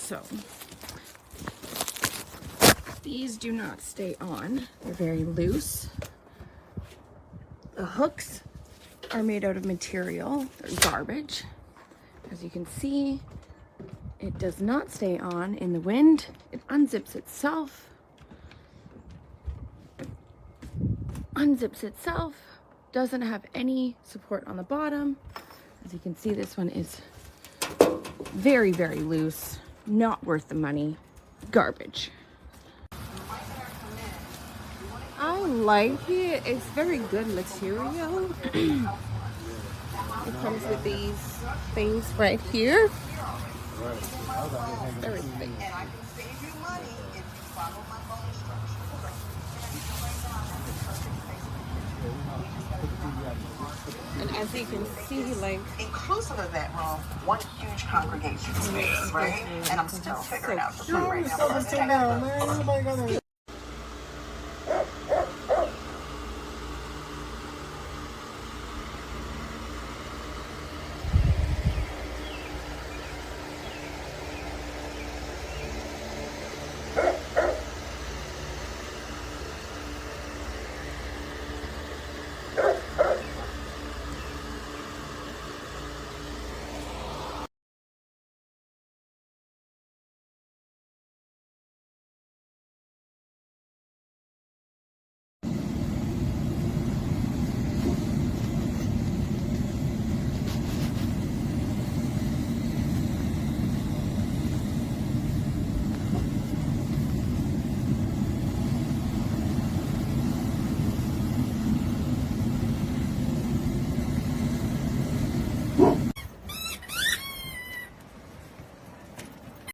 So these do not stay on. They're very loose. The hooks are made out of material. They're garbage. As you can see, it does not stay on in the wind. It unzips itself. Unzips itself. Doesn't have any support on the bottom. As you can see, this one is very, very loose. Not worth the money. Garbage. I like it. It's very good material. It comes with these things right here. Very thick. And as you can see, like, inclusive of that room, one huge congregation space, right? And I'm still figuring out the right now.